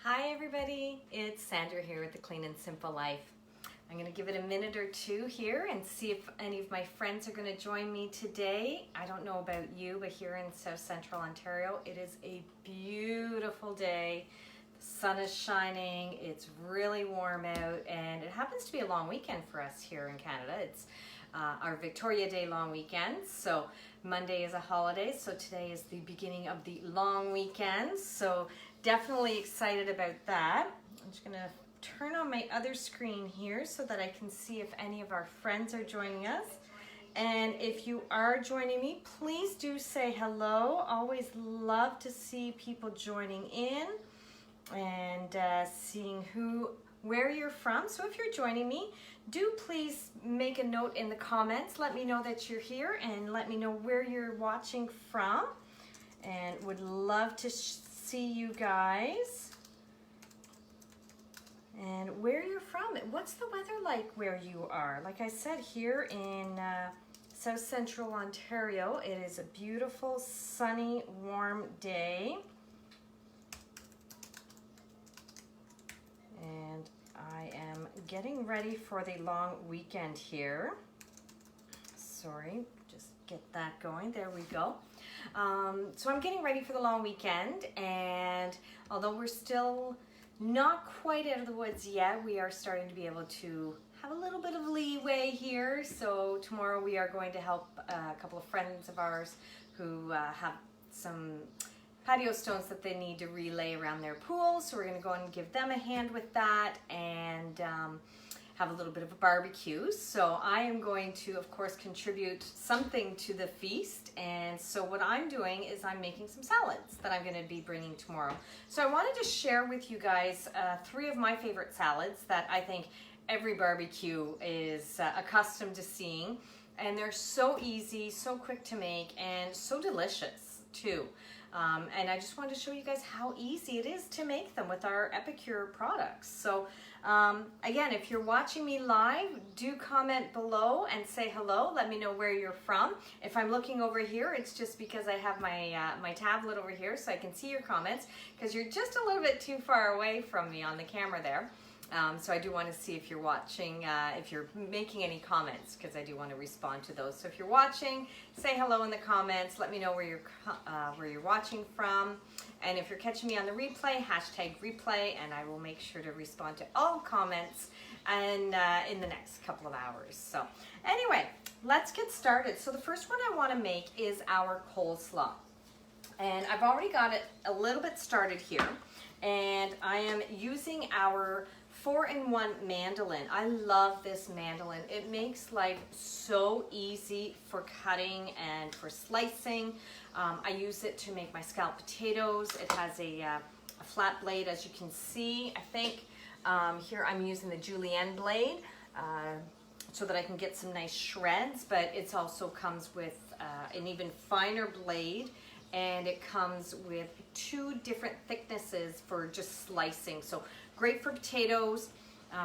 Hi everybody, it's Sandra here with The Clean and Simple Life. I'm going to give it a minute or two here and see if any of my friends are going to join me today. I don't know about you, but here in South Central Ontario, it is a beautiful day. The sun is shining, it's really warm out, and it happens to be a long weekend for us here in Canada. It's our Victoria Day long weekend, so Monday is a holiday, so today is the beginning of the long weekend, so definitely excited about that. I'm just going to turn on my other screen here so that I can see if any of our friends are joining us. And if you are joining me, please do say hello. Always love to see people joining in and seeing where you're from. So if you're joining me, do please make a note in the comments. Let me know that you're here and let me know where you're watching from. And would love to see you guys and where you're from. What's the weather like where you are? Like I said, here in South Central Ontario, it is a beautiful, sunny, warm day. And I am getting ready for the long weekend here. Sorry, just get that going. There we go. So I'm getting ready for the long weekend, and although we're still not quite out of the woods yet, we are starting to be able to have a little bit of leeway here. So tomorrow we are going to help a couple of friends of ours who have some patio stones that they need to relay around their pool. So we're going to go and give them a hand with that and have a little bit of a barbecue. So I am going to, of course, contribute something to the feast. And so what I'm doing is I'm making some salads that I'm going to be bringing tomorrow. So I wanted to share with you guys 3 of my favorite salads that I think every barbecue is accustomed to seeing. And they're so easy, so quick to make, and so delicious too. And I just wanted to show you guys how easy it is to make them with our Epicure products. So again, if you're watching me live, do comment below and say hello. Let me know where you're from. If I'm looking over here, it's just because I have my my tablet over here so I can see your comments, because you're just a little bit too far away from me on the camera there. So I do want to see if you're watching, if you're making any comments, because I do want to respond to those. So if you're watching, say hello in the comments. Let me know where you're watching from. And if you're catching me on the replay, hashtag replay, and I will make sure to respond to all comments and in the next couple of hours. So anyway, let's get started. So the first one I want to make is our coleslaw. And I've already got it a little bit started here. And I am using our 4-in-1 mandolin. I love this mandolin. It makes life so easy for cutting and for slicing. I use it to make my scalloped potatoes. It has a flat blade, as you can see. I think here I'm using the julienne blade so that I can get some nice shreds, but it also comes with an even finer blade, and it comes with 2 different thicknesses for just slicing. So great for potatoes,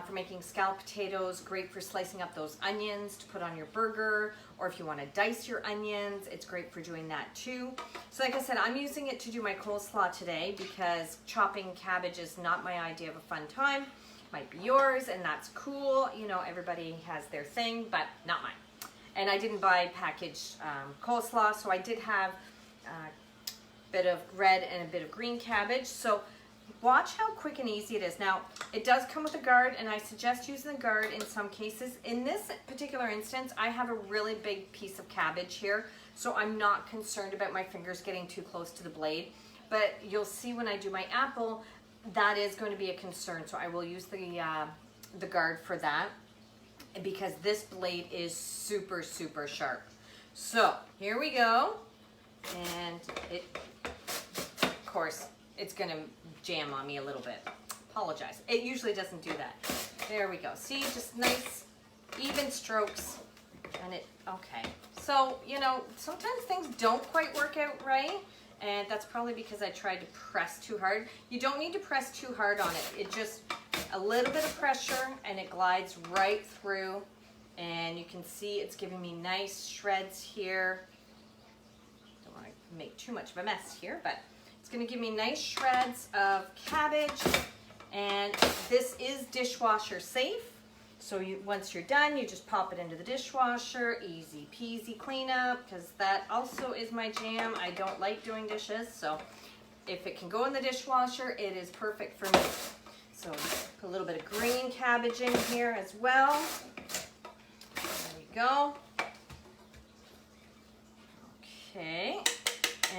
for making scalloped potatoes, great for slicing up those onions to put on your burger, or if you want to dice your onions, it's great for doing that too. So like I said, I'm using it to do my coleslaw today because chopping cabbage is not my idea of a fun time. Might be yours, and that's cool. You know, everybody has their thing, but not mine. And I didn't buy packaged coleslaw, so I did have a bit of red and a bit of green cabbage. So watch how quick and easy it is. Now, it does come with a guard, and I suggest using the guard in some cases. In this particular instance, I have a really big piece of cabbage here, so I'm not concerned about my fingers getting too close to the blade. But you'll see when I do my apple, that is going to be a concern. So I will use the guard for that, because this blade is super, super sharp. So here we go. And it, of course, it's going to jam on me a little bit. Apologize. It usually doesn't do that. There we go. See, just nice, even strokes. And okay. So, you know, sometimes things don't quite work out right. And that's probably because I tried to press too hard. You don't need to press too hard on it. It just, a little bit of pressure, and it glides right through. And you can see it's giving me nice shreds here. Don't want to make too much of a mess here, but It's gonna give me nice shreds of cabbage, and this is dishwasher safe. So once you're done, you just pop it into the dishwasher, easy peasy cleanup, because that also is my jam. I don't like doing dishes, so if it can go in the dishwasher, it is perfect for me. So put a little bit of green cabbage in here as well. There we go. Okay,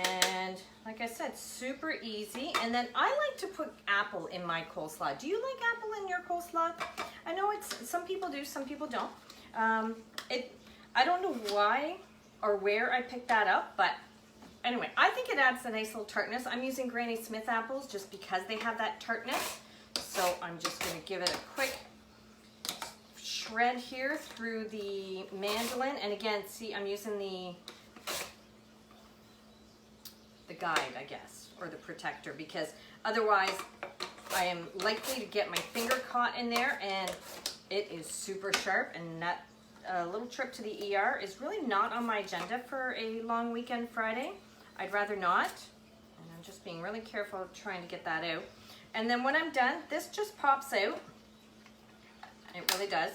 and like I said, super easy. And then I like to put apple in my coleslaw. Do you like apple in your coleslaw? I know some people do, some people don't. I don't know why or where I picked that up, but anyway, I think it adds a nice little tartness. I'm using Granny Smith apples just because they have that tartness. So I'm just gonna give it a quick shred here through the mandolin. And again, see, I'm using the guide, I guess, or the protector, because otherwise I am likely to get my finger caught in there, and it is super sharp. And that little trip to the ER is really not on my agenda for a long weekend Friday. I'd rather not, and I'm just being really careful trying to get that out. And then when I'm done, this just pops out. It really does.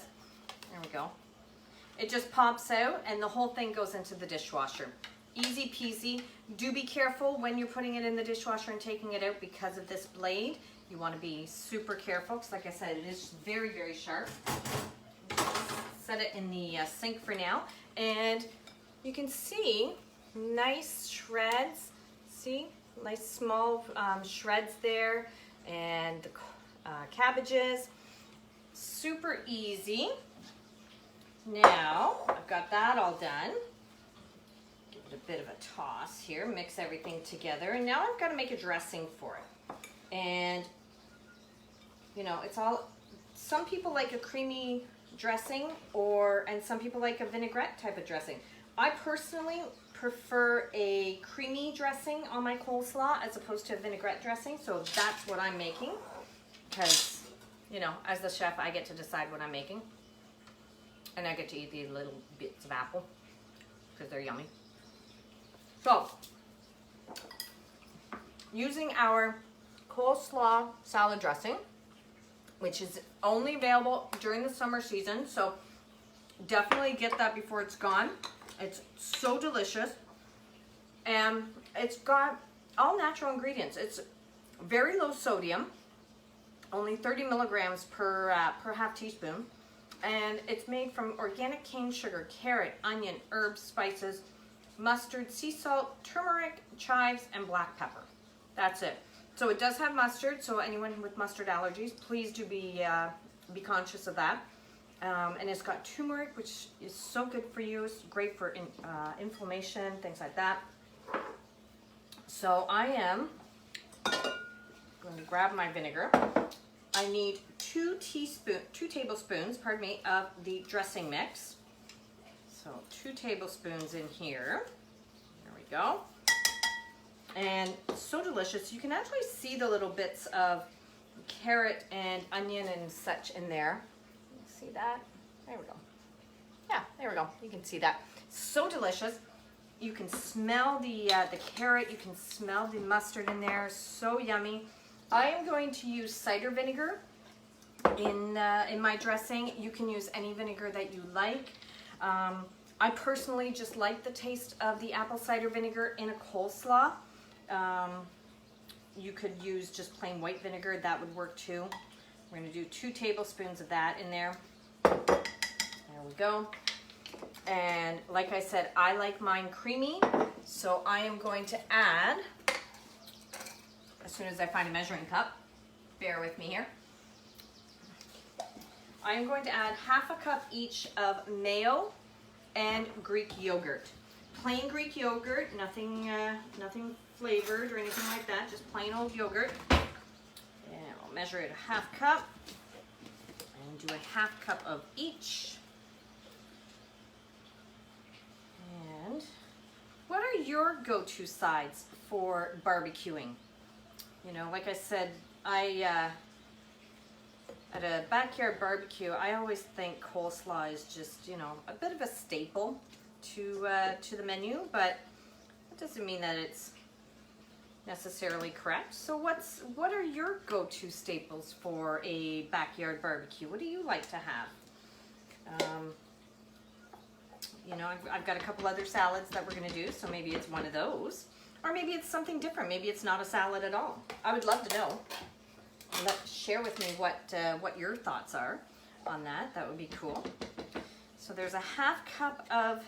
There we go. It just pops out, and the whole thing goes into the dishwasher. Easy peasy. Do be careful when you're putting it in the dishwasher and taking it out because of this blade. You want to be super careful, because like I said, it is very, very sharp. Set it in the sink for now, and you can see nice shreds. See, nice small shreds there, and the cabbages. Super easy. Now I've got that all done. Give it a bit of a toss here, mix everything together, and now I've got to make a dressing for it. And you know, it's all, some people like a creamy dressing, and some people like a vinaigrette type of dressing. I personally prefer a creamy dressing on my coleslaw as opposed to a vinaigrette dressing, so that's what I'm making, because, you know, as the chef, I get to decide what I'm making, and I get to eat these little bits of apple because they're yummy. So, using our coleslaw salad dressing, which is only available during the summer season, so definitely get that before it's gone. It's so delicious, and it's got all natural ingredients. It's very low sodium, only 30 milligrams per half teaspoon, and it's made from organic cane sugar, carrot, onion, herbs, spices, mustard, sea salt, turmeric, chives, and black pepper. That's it. So it does have mustard, so anyone with mustard allergies, please do be conscious of that. And it's got turmeric, which is so good for you. It's great for inflammation, things like that. So I am going to grab my vinegar. I need 2 tablespoons, pardon me, of the dressing mix. So 2 tablespoons in here. There we go. And it's so delicious. You can actually see the little bits of carrot and onion and such in there. See that? There we go. Yeah, there we go. You can see that. So delicious. You can smell the carrot. You can smell the mustard in there. So yummy. I am going to use cider vinegar in my dressing. You can use any vinegar that you like. I personally just like the taste of the apple cider vinegar in a coleslaw. You could use just plain white vinegar. That would work too. We're going to do 2 tablespoons of that in there. There we go. And like I said, I like mine creamy, so I am going to add, as soon as I find a measuring cup, bear with me here, I am going to add half a cup each of mayo and Greek yogurt. Plain Greek yogurt, nothing flavored or anything like that, just plain old yogurt. And I'll measure it a half cup and do a half cup of each. And what are your go-to sides for barbecuing? You know, like I said, at a backyard barbecue, I always think coleslaw is just, you know, a bit of a staple to the menu, but it doesn't mean that it's necessarily correct. So what are your go-to staples for a backyard barbecue? What do you like to have? You know, I've got a couple other salads that we're going to do, so maybe it's one of those. Or maybe it's something different. Maybe it's not a salad at all. I would love to know. Share with me what your thoughts are on that. That would be cool. So there's a half cup of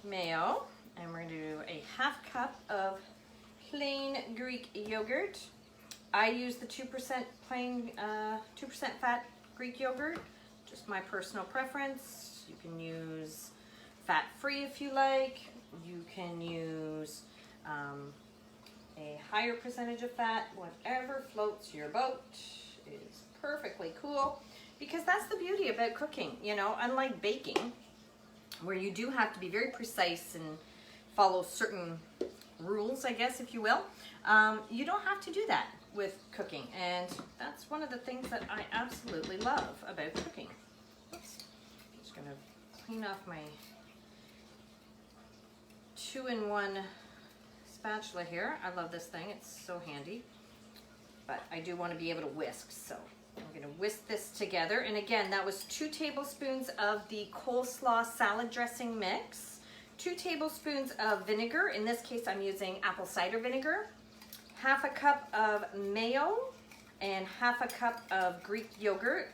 mayo, and we're going to do a half cup of plain Greek yogurt. I use the 2% plain 2% fat Greek yogurt. Just my personal preference. You can use fat-free if you like. You can use a higher percentage of fat. Whatever floats your boat is perfectly cool, because that's the beauty about cooking. You know, unlike baking, where you do have to be very precise and follow certain rules, I guess, if you will, you don't have to do that with cooking, and that's one of the things that I absolutely love about cooking. Oops. I'm just gonna clean off my 2-in-1 spatula here. I love this thing, it's so handy, but I do want to be able to whisk, so I'm going to whisk this together. And again, that was 2 tablespoons of the coleslaw salad dressing mix, 2 tablespoons of vinegar. In this case, I'm using apple cider vinegar, half a cup of mayo, and half a cup of Greek yogurt.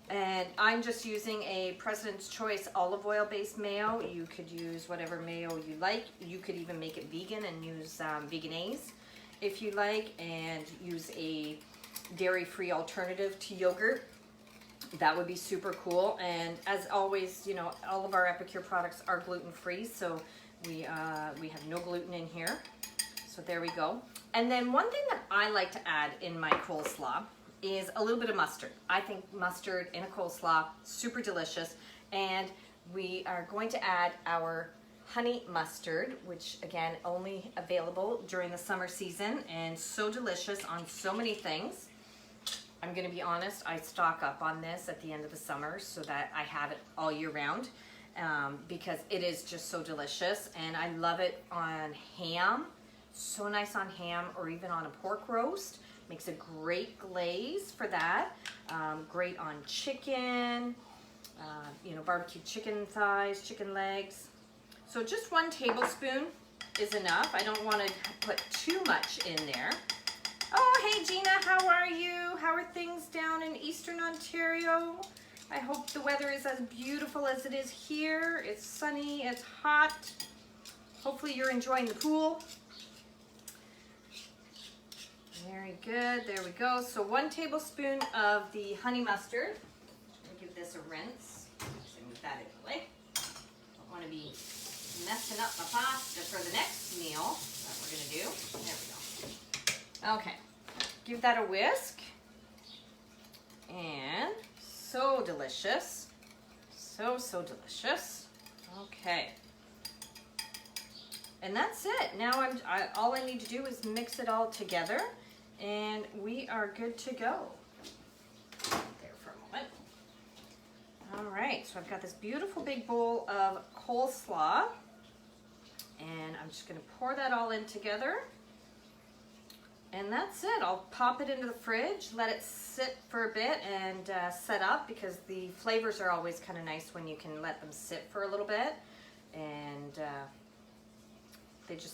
And I'm just using a President's Choice olive oil based mayo. You could use whatever mayo you like. You could even make it vegan and use veganese if you like, and use a dairy-free alternative to yogurt. That would be super cool. And as always, you know, all of our Epicure products are gluten-free, so we have no gluten in here. So there we go. And then one thing that I like to add in my coleslaw is a little bit of mustard. I think mustard in a coleslaw, super delicious. And we are going to add our honey mustard, which again, only available during the summer season, and so delicious on so many things. I'm gonna be honest, I stock up on this at the end of the summer so that I have it all year round, because it is just so delicious. And I love it on ham, so nice on ham, or even on a pork roast. Makes a great glaze for that. Great on chicken, you know, barbecue chicken thighs, chicken legs. So just 1 tablespoon is enough. I don't want to put too much in there. Oh, hey Gina, how are you? How are things down in Eastern Ontario? I hope the weather is as beautiful as it is here. It's sunny, it's hot. Hopefully you're enjoying the pool. Very good, there we go. So 1 tablespoon of the honey mustard. I'll give this a rinse. So move that out of the way. Don't want to be messing up my pasta for the next meal that we're gonna do. There we go. Okay, give that a whisk. And so delicious. So delicious. Okay. And that's it. Now all I need to do is mix it all together, and we are good to go. There for a moment. All right, so I've got this beautiful big bowl of coleslaw, and I'm just gonna pour that all in together. And that's it. I'll pop it into the fridge, let it sit for a bit and set up, because the flavors are always kind of nice when you can let them sit for a little bit. And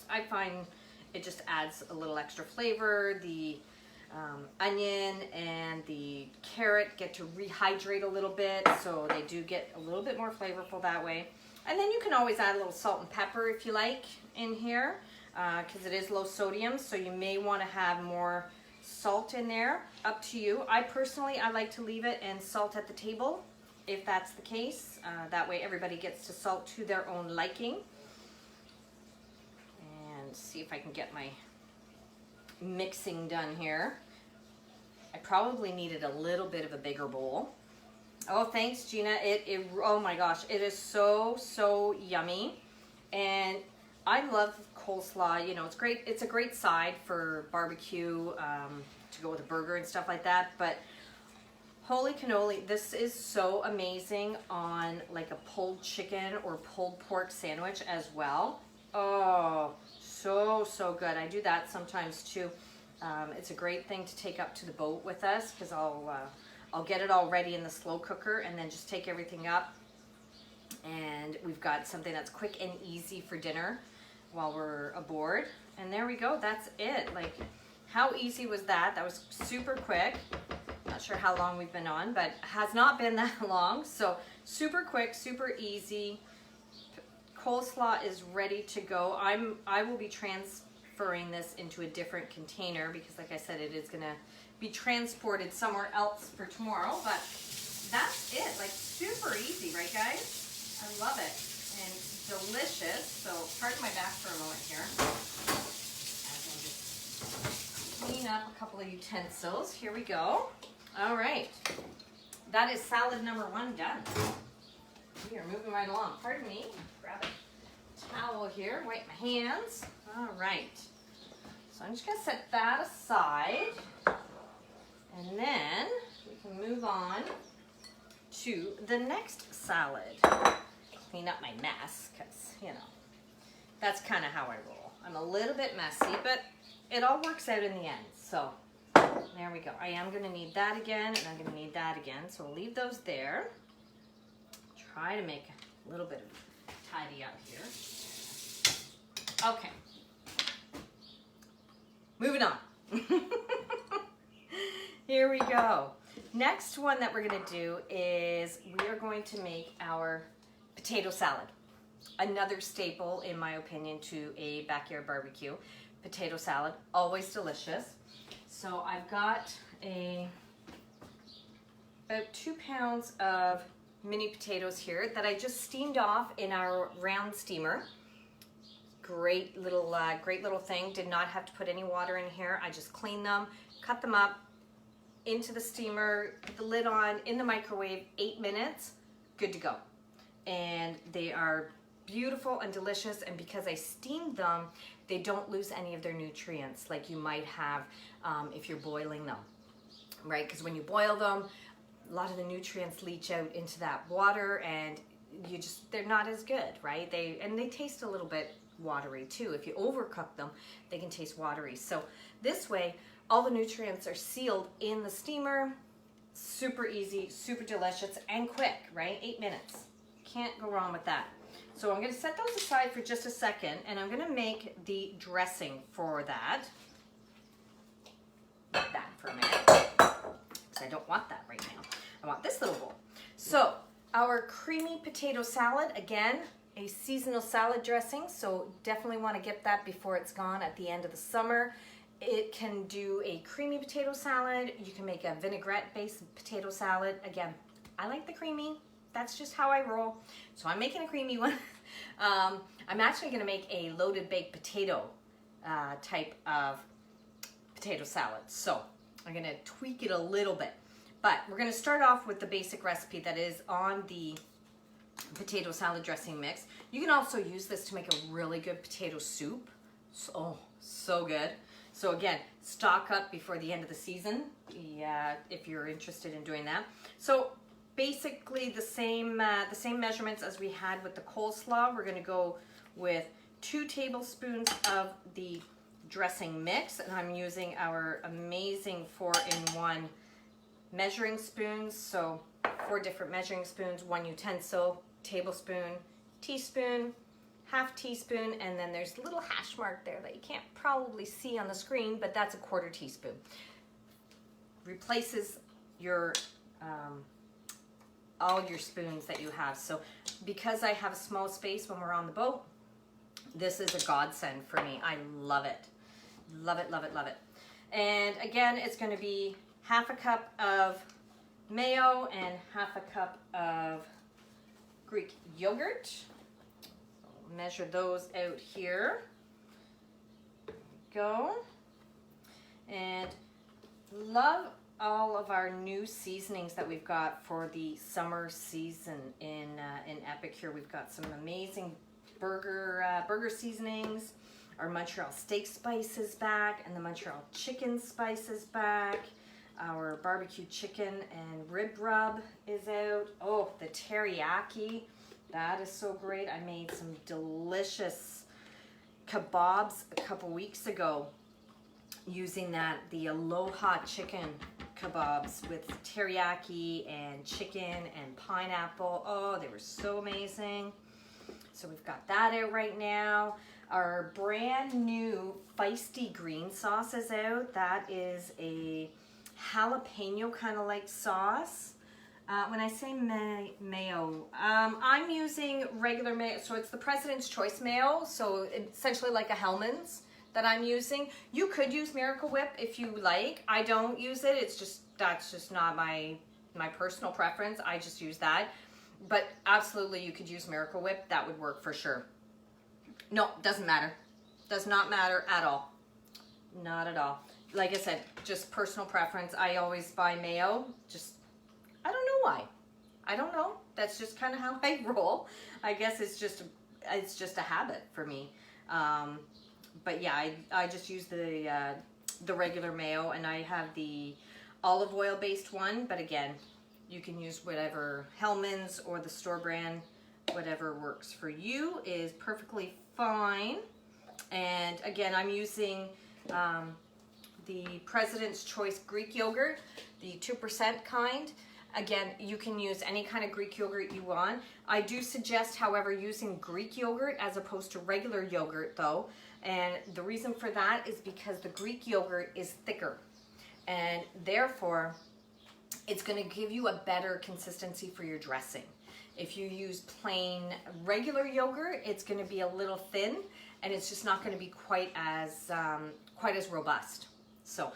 I find it just adds a little extra flavor. The onion and the carrot get to rehydrate a little bit, so they do get a little bit more flavorful that way. And then you can always add a little salt and pepper if you like in here, because it is low sodium, so you may want to have more salt in there. Up to you. I like to leave it and salt at the table if that's the case. That way everybody gets to salt to their own liking. See if I can get my mixing done here. I probably needed a little bit of a bigger bowl. Oh, thanks, Gina. Oh my gosh, it is so yummy. And I love coleslaw. You know, it's great. It's a great side for barbecue, to go with a burger and stuff like that. But holy cannoli, this is so amazing on like a pulled chicken or pulled pork sandwich as well. Oh, so good. I do that sometimes too. It's a great thing to take up to the boat with us because I'll get it all ready in the slow cooker and then just take everything up. And we've got something that's quick and easy for dinner while we're aboard. And there we go, that's it. Like, how easy was that? That was super quick. Not sure how long we've been on, but has not been that long. So super quick, super easy. Coleslaw is ready to go. I will be transferring this into a different container because, like I said, it is gonna be transported somewhere else for tomorrow. But that's it, like super easy, right guys? I love it, and delicious. So pardon my back for a moment here. As I just clean up a couple of utensils. Here we go. All right, that is salad number 1 done. We are moving right along. Pardon me, grab a towel here, wipe my hands. All right, so I'm just gonna set that aside, and then we can move on to the next salad. Clean up my mess because, you know, that's kind of how I roll. I'm a little bit messy, but it all works out in the end. So there we go. I am going to need that again, and I'm going to need that again. So we'll leave those there. Try to make a little bit of tidy up here. Okay. Moving on. Here we go. Next one that we're going to do is we are going to make our potato salad. Another staple, in my opinion, to a backyard barbecue. Potato salad, always delicious. So I've got about 2 pounds of mini potatoes here that I just steamed off in our round steamer. Great little thing. Did not have to put any water in here. I just cleaned them, cut them up into the steamer, put the lid on, in the microwave, 8 minutes, good to go. And they are beautiful and delicious, and because I steamed them, they don't lose any of their nutrients like you might have if you're boiling them, right? Because when you boil them, a lot of the nutrients leach out into that water, and they're not as good, right? They taste a little bit watery too. If you overcook them, they can taste watery. So this way, all the nutrients are sealed in the steamer. Super easy, super delicious, and quick, right? 8 minutes. Can't go wrong with that. So I'm going to set those aside for just a second, and I'm going to make the dressing for that. That for a minute, because I don't want that right now. I want this little bowl. So our creamy potato salad, again, a seasonal salad dressing, so definitely want to get that before it's gone at the end of the summer. It can do a creamy potato salad. You can make a vinaigrette-based potato salad. Again, I like the creamy. That's just how I roll. So I'm making a creamy one. I'm actually going to make a loaded baked potato type of potato salad. So I'm going to tweak it a little bit. But we're going to start off with the basic recipe that is on the potato salad dressing mix. You can also use this to make a really good potato soup. So good. So again, stock up before the end of the season, if you're interested in doing that. So basically the same measurements as we had with the coleslaw. We're going to go with 2 tablespoons of the dressing mix, and I'm using our amazing 4-in-1 measuring spoons. So 4 different measuring spoons, 1 utensil, tablespoon, teaspoon, half teaspoon, and then there's a little hash mark there that you can't probably see on the screen, but that's a 1/4 teaspoon. Replaces your all your spoons that you have. So because I have a small space when we're on the boat, this is a godsend for me. I love it. Love it, love it, love it. And again, it's going to be 1/2 cup of mayo and 1/2 cup of Greek yogurt. So measure those out here. There we go. And love all of our new seasonings that we've got for the summer season in Epicure. We've got some amazing burger seasonings. Our Montreal steak spice is back, and the Montreal chicken spice is back. Our barbecue chicken and rib rub is out. Oh, the teriyaki, that is so great. I made some delicious kebabs a couple weeks ago using the Aloha chicken kebabs with teriyaki and chicken and pineapple. Oh, they were so amazing. So we've got that out right now. Our brand new feisty green sauce is out. That is a jalapeno kind of like sauce. When I say mayo, I'm using regular mayo. So it's the President's Choice mayo. So it's essentially like a Hellmann's that I'm using. You could use Miracle Whip if you like. I don't use it. That's just not my personal preference. I just use that. But absolutely, you could use Miracle Whip. That would work for sure. No, doesn't matter. Does not matter at all. Not at all. Like I said, just personal preference. I always buy mayo. I don't know why. I don't know. That's just kind of how I roll. I guess it's just a habit for me. But yeah, I just use the regular mayo, and I have the olive oil based one. But again, you can use whatever Hellmann's or the store brand, whatever works for you is perfectly fine. And again, I'm using the President's Choice Greek yogurt, the 2% kind. Again, you can use any kind of Greek yogurt you want. I do suggest, however, using Greek yogurt as opposed to regular yogurt though. And the reason for that is because the Greek yogurt is thicker, and therefore it's going to give you a better consistency for your dressing. If you use plain regular yogurt, it's going to be a little thin, and it's just not going to be quite as robust. So,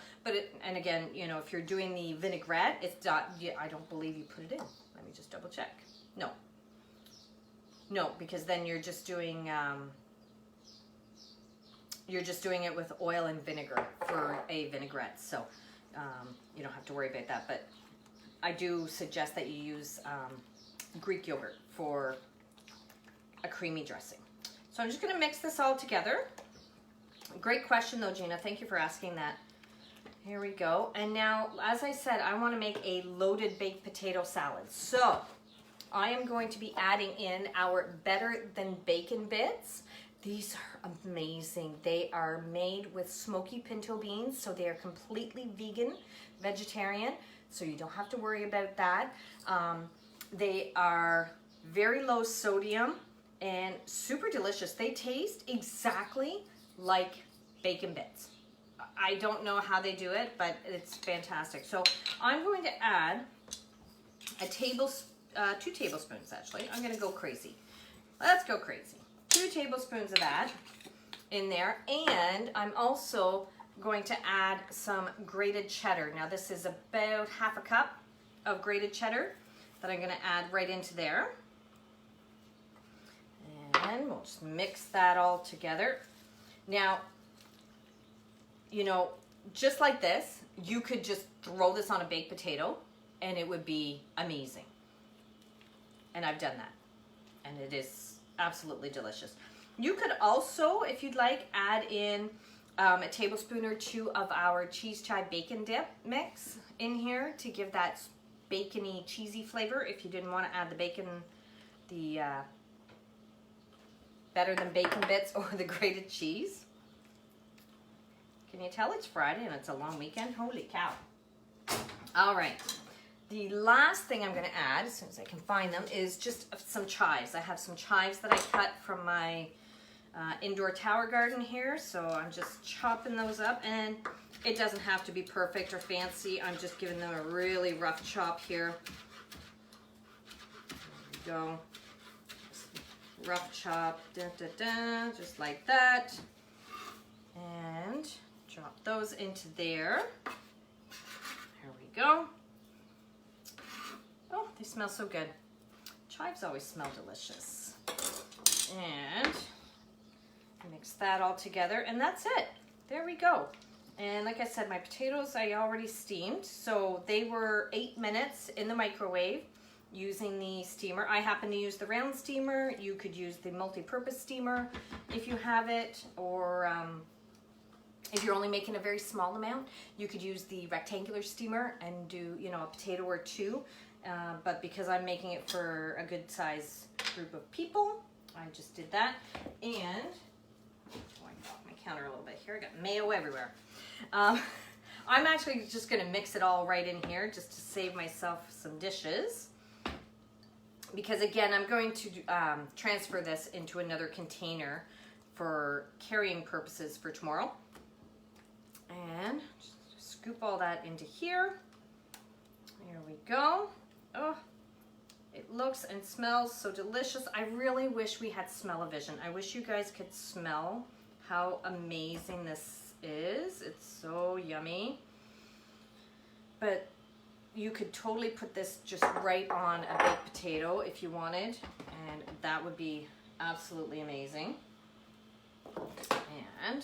and again, you know, if you're doing the vinaigrette, it's not. I don't believe you put it in. Let me just double check. No, because then you're just doing it with oil and vinegar for a vinaigrette. So you don't have to worry about that. But I do suggest that you use Greek yogurt for a creamy dressing. So I'm just going to mix this all together. Great question though, Gina. Thank you for asking that. Here we go. And now, as I said, I want to make a loaded baked potato salad. So I am going to be adding in our Better Than Bacon bits. These are amazing. They are made with smoky pinto beans, so they are completely vegan, vegetarian, so you don't have to worry about that. They are very low sodium and super delicious. They taste exactly like bacon bits. I don't know how they do it, but it's fantastic. So I'm going to add 2 tablespoons actually. I'm gonna go crazy. Let's go crazy. 2 tablespoons of that in there, and I'm also going to add some grated cheddar. Now this is about half a cup of grated cheddar that I'm going to add right into there. And we'll just mix that all together. Now, you know, just like this, you could just throw this on a baked potato and it would be amazing. And I've done that. And it is absolutely delicious. You could also, if you'd like, add in a tablespoon or 2 of our cheese chive bacon dip mix in here to give that bacony, cheesy flavor. If you didn't want to add the bacon, the Better Than Bacon bits or the grated cheese. Can you tell it's Friday and it's a long weekend? Holy cow. All right. The last thing I'm going to add, as soon as I can find them, is just some chives. I have some chives that I cut from my indoor tower garden here, so I'm just chopping those up, and it doesn't have to be perfect or fancy. I'm just giving them a really rough chop here. There we go. Rough chop, just like that. And drop those into there. There we go. Oh, they smell so good. Chives always smell delicious. And mix that all together, and that's it. There we go. And like I said, my potatoes I already steamed, so they were 8 minutes in the microwave using the steamer. I happen to use the round steamer. You could use the multi-purpose steamer if you have it, or if you're only making a very small amount, you could use the rectangular steamer and do, you know, a potato or 2. But because I'm making it for a good size group of people, I just did that. And I got my counter a little bit here. I got mayo everywhere. I'm actually just going to mix it all right in here just to save myself some dishes. Because again, I'm going to transfer this into another container for carrying purposes for tomorrow. And just scoop all that into here. There we go. Oh, it looks and smells so delicious. I really wish we had smell-o-vision. I wish you guys could smell how amazing this is. It's so yummy. But you could totally put this just right on a baked potato if you wanted, and that would be absolutely amazing. And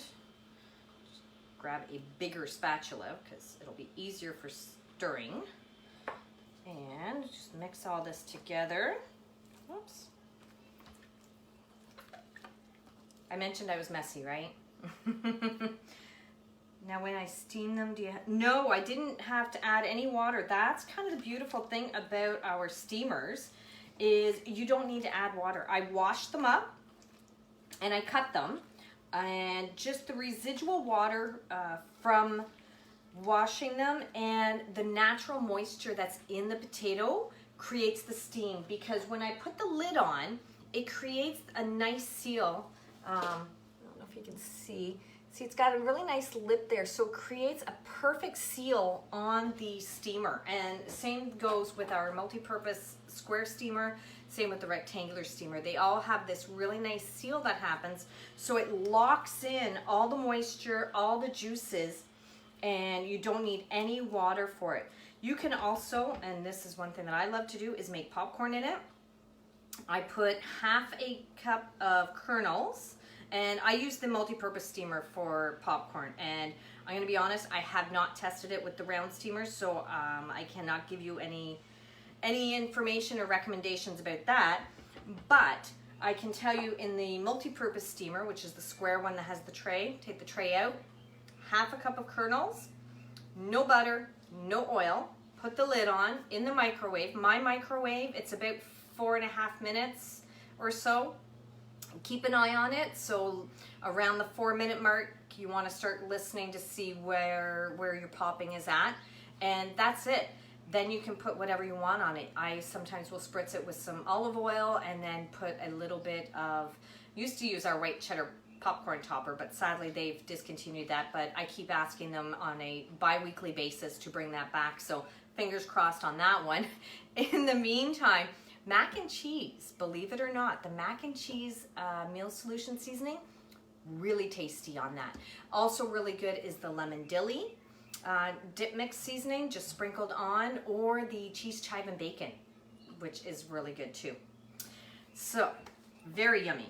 grab a bigger spatula because it'll be easier for stirring. And just mix all this together. Oops. I mentioned I was messy, right? Now when I steam them, no, I didn't have to add any water. That's kind of the beautiful thing about our steamers is you don't need to add water. I washed them up and I cut them, and just the residual water from washing them and the natural moisture that's in the potato creates the steam, because when I put the lid on, it creates a nice seal. I don't know if you can see. See, it's got a really nice lip there, so it creates a perfect seal on the steamer. And same goes with our multi-purpose square steamer, same with the rectangular steamer. They all have this really nice seal that happens, so it locks in all the moisture, all the juices, and you don't need any water for it. You can also, and this is one thing that I love to do, is make popcorn in it. I put half a cup of kernels, and I use the multi-purpose steamer for popcorn. And I'm gonna be honest, I have not tested it with the round steamers, so I cannot give you any information or recommendations about that. But I can tell you in the multi-purpose steamer, which is the square one that has the tray, take the tray out, half a cup of kernels, no butter, no oil, put the lid on in the microwave. My microwave, it's about 4.5 minutes or so. Keep an eye on it, so around the 4-minute mark, you want to start listening to see where your popping is at, and that's it. Then you can put whatever you want on it. I sometimes will spritz it with some olive oil and then put a little bit of, used to use our white cheddar popcorn topper, but sadly they've discontinued that, but I keep asking them on a bi-weekly basis to bring that back, so fingers crossed on that one. In the meantime, mac and cheese, believe it or not, the mac and cheese meal solution seasoning, really tasty on that. Also really good is the lemon dilly dip mix seasoning, just sprinkled on, or the cheese, chive, and bacon, which is really good too. So, very yummy.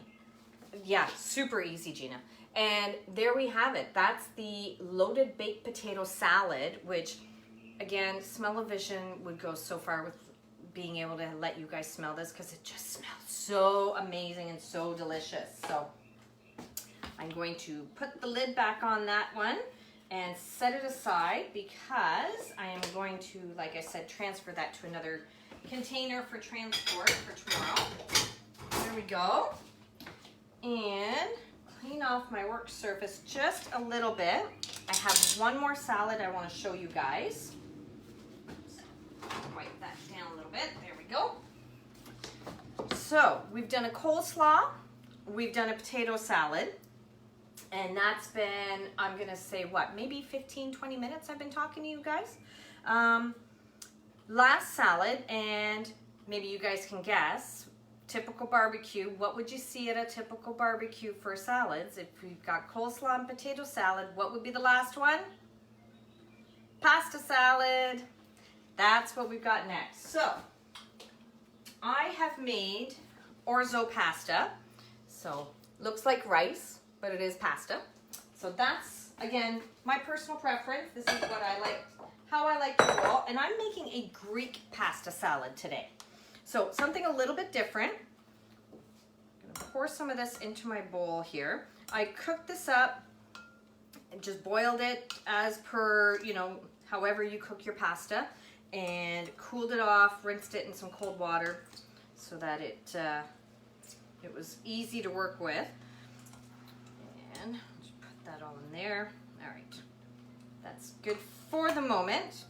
Yeah, super easy, Gina. And there we have it. That's the loaded baked potato salad, which, again, smell-o-vision would go so far with being able to let you guys smell this, because it just smells so amazing and so delicious. So I'm going to put the lid back on that one and set it aside, because I am going to, like I said, transfer that to another container for transport for tomorrow. There we go. And clean off my work surface just a little bit. I have one more salad I want to show you guys. Wipe that down a little bit. There we go. So we've done a coleslaw, we've done a potato salad, and that's been, I'm gonna say what, maybe 15-20 minutes I've been talking to you guys. Last salad, and maybe you guys can guess, typical barbecue. What would you see at a typical barbecue for salads? If we've got coleslaw and potato salad, what would be the last one? Pasta salad. That's what we've got next. So I have made orzo pasta. So looks like rice, but it is pasta. So that's, again, my personal preference. This is what I like, how I like to roll. And I'm making a Greek pasta salad today. So something a little bit different. I'm gonna pour some of this into my bowl here. I cooked this up and just boiled it as per, you know, however you cook your pasta, and cooled it off, rinsed it in some cold water so that it was easy to work with. then just put that all in there. All right, that's good for the moment.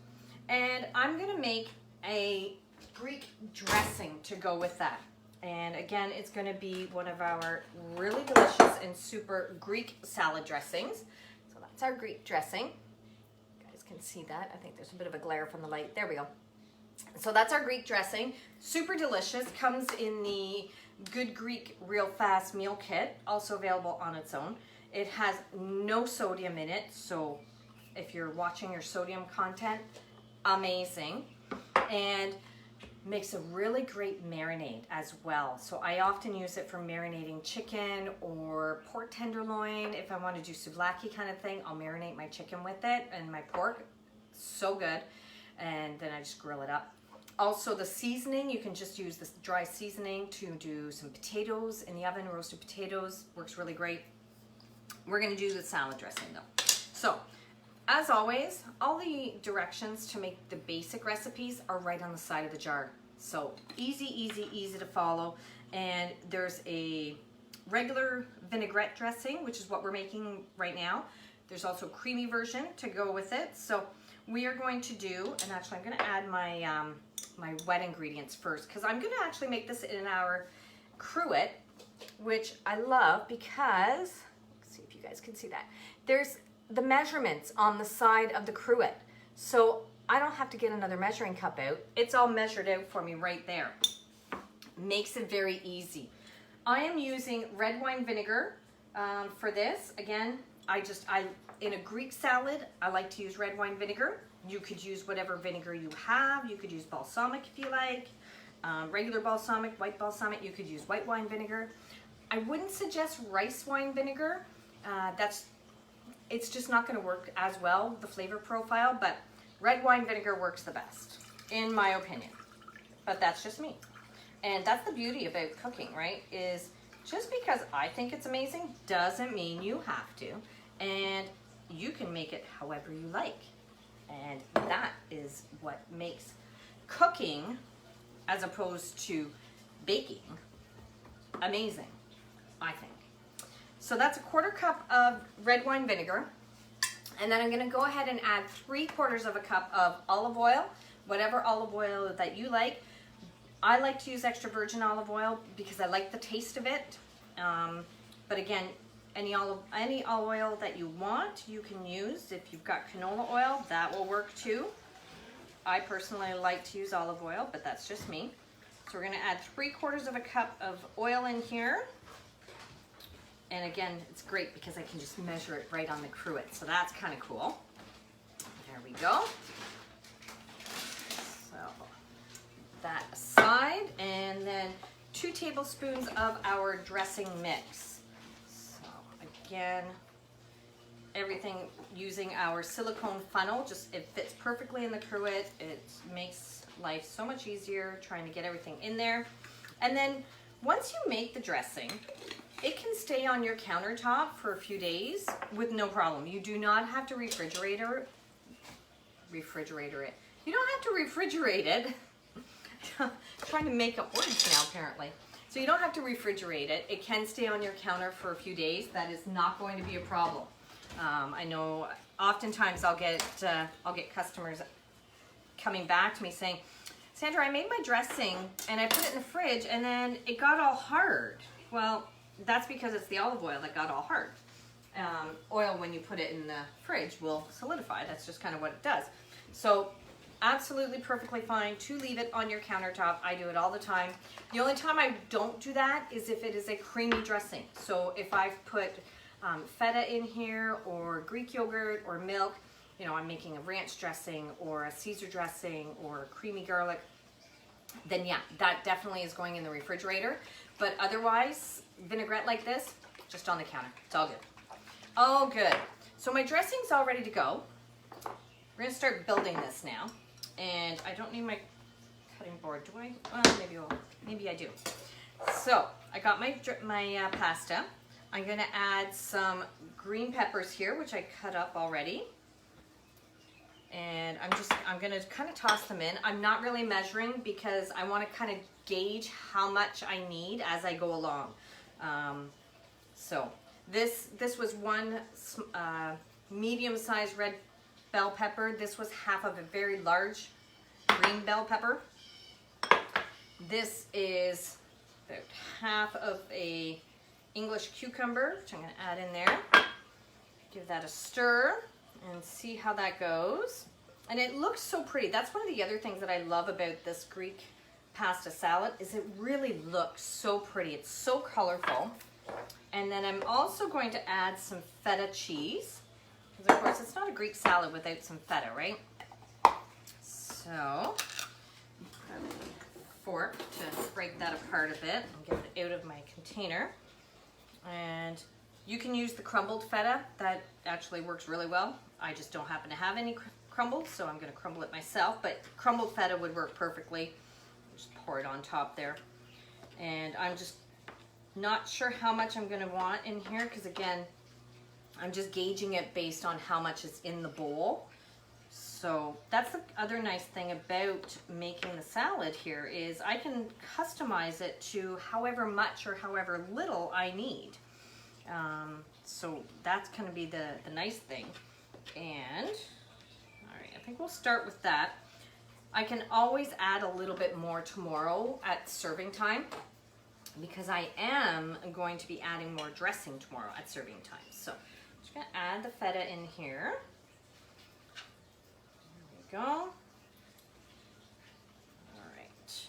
And I'm gonna make a Greek dressing to go with that. And again, it's gonna be one of our really delicious and super Greek salad dressings. So that's our Greek dressing. You guys can see that. I think there's a bit of a glare from the light. There we go. So that's our Greek dressing. Super delicious. Comes in the Good Greek Real Fast Meal Kit, also available on its own. It has no sodium in it, so if you're watching your sodium content, amazing. And makes a really great marinade as well. So I often use it for marinating chicken or pork tenderloin. If I want to do souvlaki kind of thing, I'll marinate my chicken with it and my pork. So good. And then I just grill it up. Also the seasoning, you can just use this dry seasoning to do some potatoes in the oven. Roasted potatoes works really great. We're going to do the salad dressing though. So as always, all the directions to make the basic recipes are right on the side of the jar. So easy, easy, easy to follow. And there's a regular vinaigrette dressing, which is what we're making right now. There's also a creamy version to go with it. So we are going to do, and actually I'm going to add my my wet ingredients first, because I'm going to actually make this in our cruet, which I love because, let's see if you guys can see that. There's the measurements on the side of the cruet. So I don't have to get another measuring cup out. It's all measured out for me right there. Makes it very easy. I am using red wine vinegar for this. Again, in a Greek salad, I like to use red wine vinegar. You could use whatever vinegar you have. You could use balsamic if you like. Regular balsamic, white balsamic. You could use white wine vinegar. I wouldn't suggest rice wine vinegar. It's just not going to work as well, the flavor profile, but red wine vinegar works the best, in my opinion. But that's just me. And that's the beauty about cooking, right? Is just because I think it's amazing doesn't mean you have to. And you can make it however you like. And that is what makes cooking, as opposed to baking, amazing, I think. So that's a 1/4 cup of red wine vinegar. And then I'm going to go ahead and add 3/4 cup of olive oil, whatever olive oil that you like. I like to use extra virgin olive oil because I like the taste of it. But again, any olive oil that you want, you can use. If you've got canola oil, that will work too. I personally like to use olive oil, but that's just me. So we're going to add 3/4 cup of oil in here. And again, it's great because I can just measure it right on the cruet. So that's kind of cool. There we go. So that aside, and then 2 tablespoons of our dressing mix. So again, everything using our silicone funnel, just it fits perfectly in the cruet. It makes life so much easier trying to get everything in there. And then once you make the dressing, it can stay on your countertop for a few days with no problem. You do not have to refrigerate it. You don't have to refrigerate it. Trying to make up words now, apparently. So you don't have to refrigerate it. It can stay on your counter for a few days. That is not going to be a problem. I know oftentimes I'll get customers coming back to me saying, Sandra, I made my dressing and I put it in the fridge and then it got all hard. Well, that's because it's the olive oil that got all hard. Oil, when you put it in the fridge, will solidify. That's just kind of what it does. So absolutely perfectly fine to leave it on your countertop. I do it all the time. The only time I don't do that is if it is a creamy dressing. So if I've put feta in here or Greek yogurt or milk, you know, I'm making a ranch dressing or a Caesar dressing or creamy garlic, then yeah, that definitely is going in the refrigerator. But otherwise, vinaigrette like this, just on the counter. It's all good. All good. So my dressing's all ready to go. We're gonna start building this now. And I don't need my cutting board, do I? Well, maybe I do. So I got my pasta. I'm gonna add some green peppers here, which I cut up already. And I'm gonna kind of toss them in. I'm not really measuring because I want to kind of gauge how much I need as I go along. So This was one medium-sized red bell pepper. This was half of a very large green bell pepper. This is about half of a English cucumber, which I'm going to add in there. Give that a stir and see how that goes. And it looks so pretty. That's one of the other things that I love about this Greek pasta salad is it really looks so pretty. It's so colorful. And then I'm also going to add some feta cheese. Because of course it's not a Greek salad without some feta, right? So, fork to break that apart a bit and get it out of my container. And you can use the crumbled feta. That actually works really well. I just don't happen to have any crumbled, so I'm going to crumble it myself. But crumbled feta would work perfectly. Just pour it on top there. And I'm just not sure how much I'm going to want in here because, again, I'm just gauging it based on how much is in the bowl. So that's the other nice thing about making the salad here is I can customize it to however much or however little I need. So that's going to be the nice thing. And, all right, I think we'll start with that. I can always add a little bit more tomorrow at serving time because I am going to be adding more dressing tomorrow at serving time. So I'm just going to add the feta in here. There we go. All right.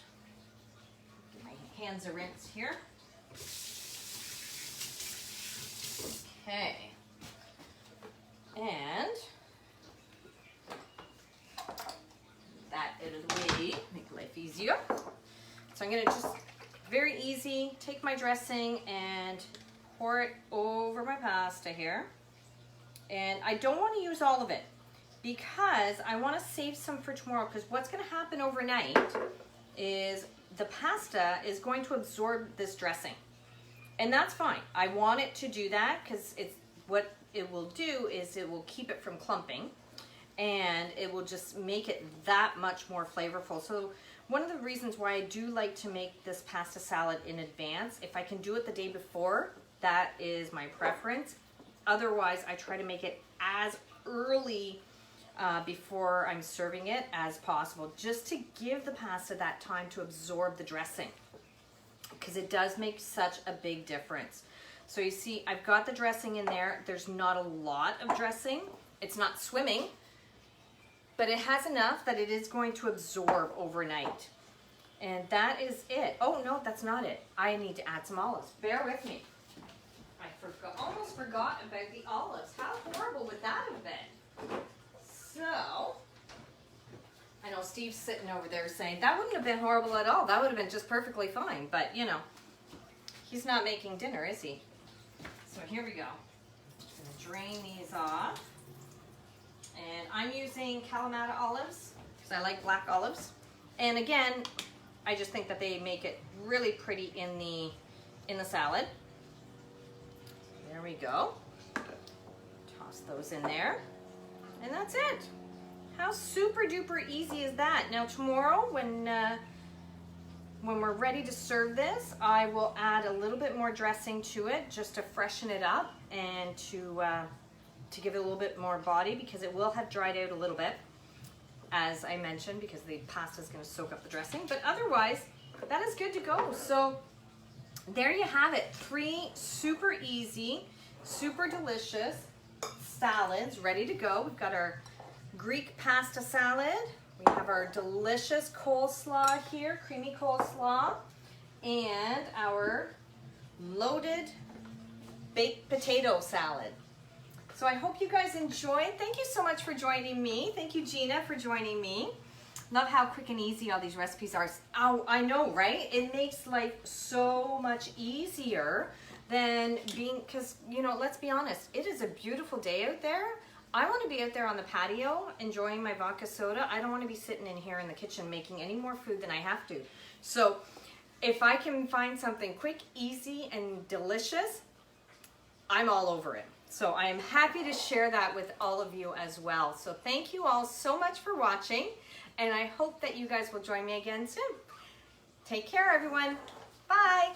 Give my hands a rinse here. Okay. And that out of the way, make life easier. So I'm going to just very easy take my dressing and pour it over my pasta here. And I don't want to use all of it because I want to save some for tomorrow, because what's going to happen overnight is the pasta is going to absorb this dressing. And that's fine. I want it to do that because it's what it will do is it will keep it from clumping and it will just make it that much more flavorful. So one of the reasons why I do like to make this pasta salad in advance, if I can do it the day before, that is my preference. Otherwise, I try to make it as early before I'm serving it as possible, just to give the pasta that time to absorb the dressing, because it does make such a big difference. So you see, I've got the dressing in there. There's not a lot of dressing. It's not swimming, but it has enough that it is going to absorb overnight. And that is it. Oh, no, that's not it. I need to add some olives. Bear with me. I almost forgot about the olives. How horrible would that have been? So, I know Steve's sitting over there saying, that wouldn't have been horrible at all. That would have been just perfectly fine. But, you know, he's not making dinner, is he? So here we go. I'm going to drain these off. And I'm using Kalamata olives because I like black olives. And again, I just think that they make it really pretty in the salad. There we go. Toss those in there. And that's it. How super duper easy is that? Now tomorrow when we're ready to serve this, I will add a little bit more dressing to it just to freshen it up and to give it a little bit more body, because it will have dried out a little bit, as I mentioned, because the pasta is going to soak up the dressing. But otherwise, that is good to go. So there you have it. 3 super easy, super delicious salads ready to go. We've got our Greek pasta salad. We have our delicious coleslaw here, creamy coleslaw, and our loaded baked potato salad. So I hope you guys enjoyed. Thank you so much for joining me. Thank you, Gina, for joining me. Love how quick and easy all these recipes are. Oh, I know, right? It makes life so much easier than being, because, you know, let's be honest, it is a beautiful day out there. I want to be out there on the patio enjoying my vodka soda. I don't want to be sitting in here in the kitchen making any more food than I have to. So if I can find something quick, easy, and delicious, I'm all over it. So I am happy to share that with all of you as well. So thank you all so much for watching, and I hope that you guys will join me again soon. Take care, everyone. Bye.